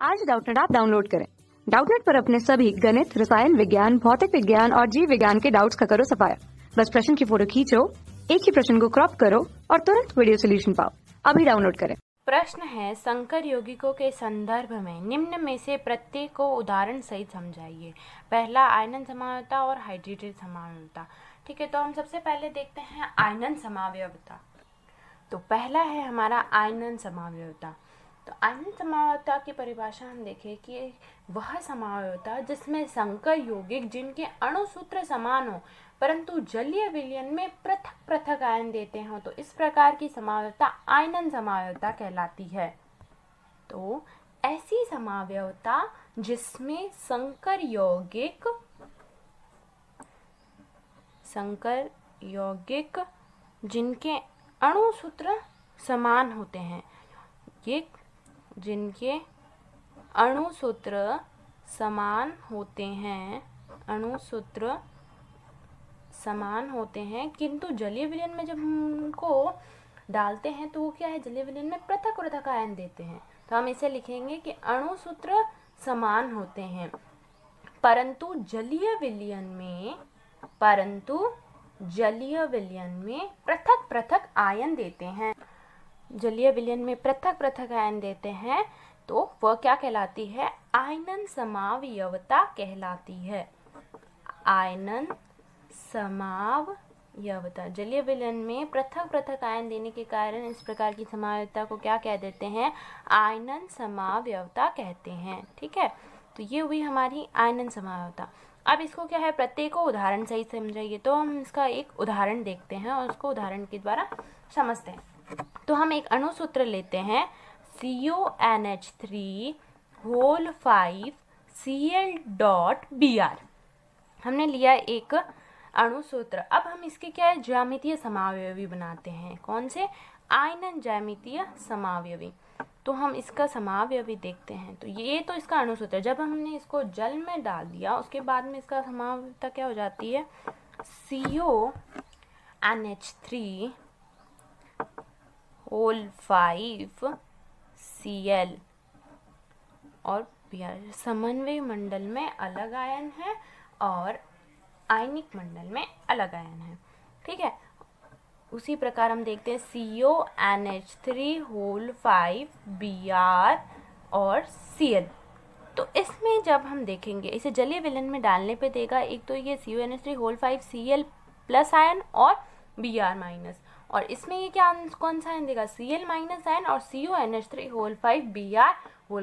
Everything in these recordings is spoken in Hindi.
आज डाउटनेट ऐप डाउनलोड करें। डाउटनेट पर अपने सभी गणित, रसायन विज्ञान, भौतिक विज्ञान और जीव विज्ञान के डाउट्स का करो सफाया। बस प्रश्न की फोटो खींचो, एक ही प्रश्न को क्रॉप करो और तुरंत वीडियो सोल्यूशन पाओ। अभी डाउनलोड करें। प्रश्न है, संकर यौगिकों के संदर्भ में निम्न में से प्रत्येक को उदाहरण सहित समझाइए। पहला, आयनन समावयवता और हाइड्रेटेड समावयवता। ठीक है, तो हम सबसे पहले देखते हैं आयनन समावयवता। तो पहला है हमारा आयनन समावयवता। तो आयनन समावयवता की परिभाषा हम देखें कि वह समावयवता जिसमें संकर यौगिक जिनके अणु सूत्र समान हो परंतु जलीय विलयन में पृथक पृथक आयन देते हों, तो इस प्रकार की समावयवता आयनन समावयवता कहलाती है। तो ऐसी समावयवता जिसमें संकर यौगिक जिनके अणु सूत्र समान होते हैं, ये जिनके अणु सूत्र समान होते हैं किंतु जलीय विलयन में जब हम उनको डालते हैं तो वो क्या है, जलीय विलयन में पृथक पृथक आयन देते हैं। तो हम इसे लिखेंगे कि अणु सूत्र समान होते हैं परंतु जलीय विलयन में पृथक पृथक आयन देते हैं। जलीय विलयन में पृथक पृथक आयन देते हैं तो वह क्या कहलाती है, आयनन समावयवता कहलाती है। आयनन समावयवता, जलीय विलयन में पृथक पृथक आयन देने के कारण इस प्रकार की समावयवता को क्या कह देते हैं, आयनन समावयवता कहते हैं। ठीक है, तो ये हुई हमारी आयनन समावयवता। अब इसको क्या है, प्रत्येक को उदाहरण सही समझाइए। तो हम इसका एक उदाहरण देखते हैं और उसको उदाहरण के द्वारा समझते हैं। तो हम एक अणु सूत्र लेते हैं CONH3 5Cl.Br। हमने लिया एक अणु सूत्र। अब हम इसके क्या है, ज्यामितीय समावयवी बनाते हैं। कौन से, आयनन ज्यामितीय समावयवी। तो हम इसका समावयवी देखते हैं। तो ये तो इसका अणु सूत्र, जब हमने इसको जल में डाल दिया उसके बाद में इसका समावयवता क्या हो जाती है, CONH3 5Cl और Br। समन्वय मंडल में अलग आयन है और आयनिक मंडल में अलग आयन है। ठीक है, उसी प्रकार हम देखते हैं CONH3 5Br और Cl। तो इसमें जब हम देखेंगे, इसे जलीय विलयन में डालने पे देगा एक तो ये CONH3 5Cl प्लस आयन और Br माइनस, और इसमें ये क्या कौन सा आयन देगा, Cl माइनस आयन और CONH3 5Br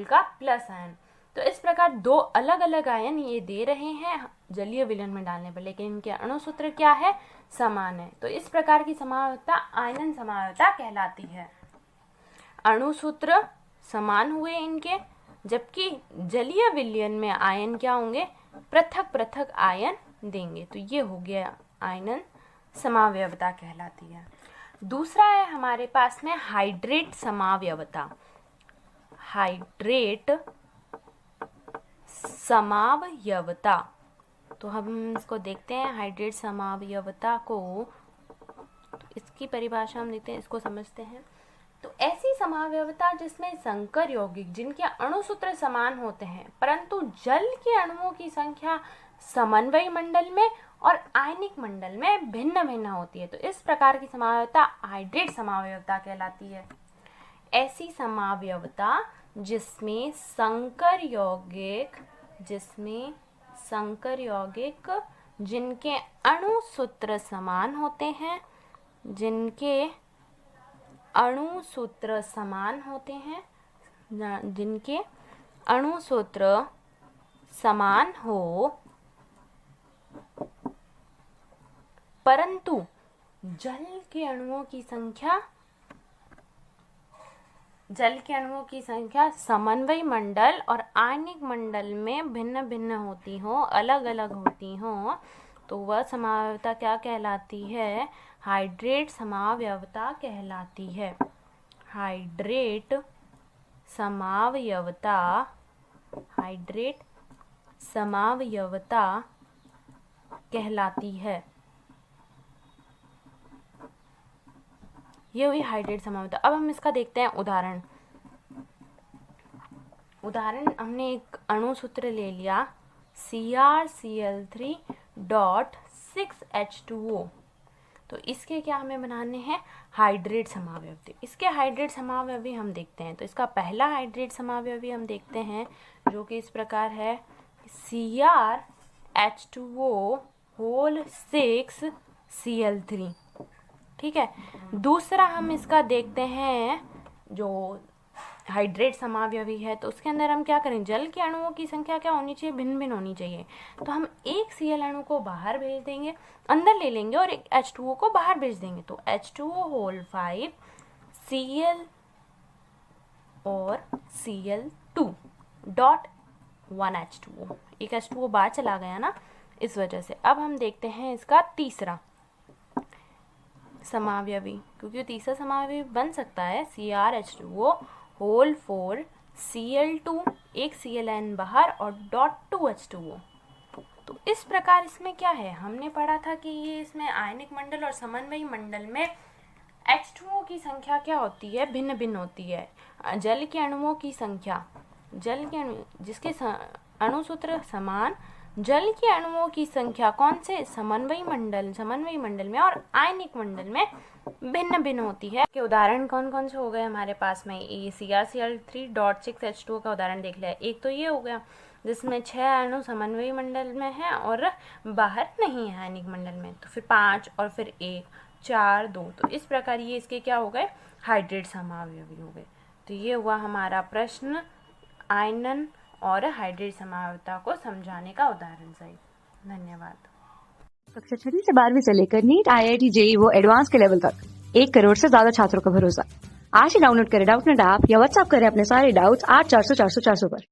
का प्लस आयन। तो इस प्रकार दो अलग अलग आयन ये दे रहे हैं जलीय विलयन में डालने पर, लेकिन इनके अणु सूत्र क्या है, समान है। तो इस प्रकार की समावयवता आयनन समावयवता कहलाती है। अणु सूत्र समान हुए इनके, जबकि जलीय विलयन में आयन क्या होंगे, पृथक पृथक आयन देंगे। तो ये हो गया आयनन समावयवता कहलाती है। दूसरा है हमारे पास में हाइड्रेट समावयवता। हाइड्रेट समावयवता, तो हम इसको देखते हैं हाइड्रेट समावयवता को। तो इसकी परिभाषा हम देखते हैं, इसको समझते हैं। तो ऐसी समावयवता जिसमें संकर यौगिक जिनके अणु सूत्र समान होते हैं परंतु जल के अणुओं की संख्या समन्वय मंडल में और आयनिक मंडल में भिन्न भिन्न होती है। तो इस प्रकार की समावयवता हाइड्रेट समावयवता कहलाती है। ऐसी समावयवता जिसमें संकर यौगिक जिनके अणु सूत्र समान होते हैं, जिनके अणु सूत्र समान हो परंतु जल के अणुओं की संख्या समन्वय मंडल और आयनिक मंडल में भिन्न भिन्न होती हो, अलग अलग होती हो, तो वह समावयवता क्या कहलाती है, हाइड्रेट समावयवता कहलाती है। हाइड्रेट समावयवता कहलाती है। ये हुई हाइड्रेट समावयवता। अब हम इसका देखते हैं उदाहरण। उदाहरण हमने एक अणु सूत्र ले लिया CrCl3.6H2O। तो इसके क्या हमें बनाने हैं, हाइड्रेट समावयवी। इसके हाइड्रेट समावयवी हम देखते हैं। तो इसका पहला हाइड्रेट समावयवी हम देखते हैं जो कि इस प्रकार है CrH2O होल 6Cl3। ठीक है। दूसरा हम इसका देखते हैं जो हाइड्रेट समावयवी है, तो उसके अंदर हम क्या करें, जल के अणुओं की संख्या क्या होनी चाहिए, भिन्न भिन्न होनी चाहिए। तो हम एक Cl अणु को बाहर भेज देंगे, अंदर ले लेंगे और एक H2O को बाहर भेज देंगे। तो H2O होल 5 Cl और Cl2 डॉट 1H2O। एक H2O बाहर चला गया ना, इस वजह से। अब हम देखते हैं इसका तीसरा समावयवी, क्योंकि तीसरा समावयवी बन सकता है CrH2O होल 4 Cl2, एक Cln बाहर और डॉट 2H2O। तो इस प्रकार इसमें क्या है, हमने पढ़ा था कि ये इसमें आयनिक मंडल और समन्वयी मंडल में H2O की संख्या क्या होती है, भिन्न भिन्न होती है। जल के अणुओं की संख्या, जल के अणु जिसके अणु सूत्र समान, जल के अणुओं की संख्या कौन से, समन्वयी मंडल में और आयनिक मंडल में भिन्न भिन्न होती है। के उदाहरण कौन कौन से हो गए हमारे पास में, ये CrCl3.6H2O का उदाहरण देख लिया। एक तो ये हो गया जिसमें 6 अणु समन्वयी मंडल में है और बाहर नहीं है आयनिक मंडल में। तो फिर 5 और फिर 1, 4, 2। तो इस प्रकार ये इसके क्या हो गए, हाइड्रेट समावयवी हो गए। तो ये हुआ हमारा प्रश्न आयनन और हाइड्रेट समावयवता को समझाने का उदाहरण सही। धन्यवाद। कक्षा 6वीं से 12वीं से लेकर नीट, IIT, JEE वो एडवांस के लेवल तक 1 करोड़ से ज्यादा छात्रों का भरोसा। आज ही डाउनलोड करें डाउटनेट ऐप या व्हाट्सएप करें अपने सारे डाउट्स 8400 400 400 पर।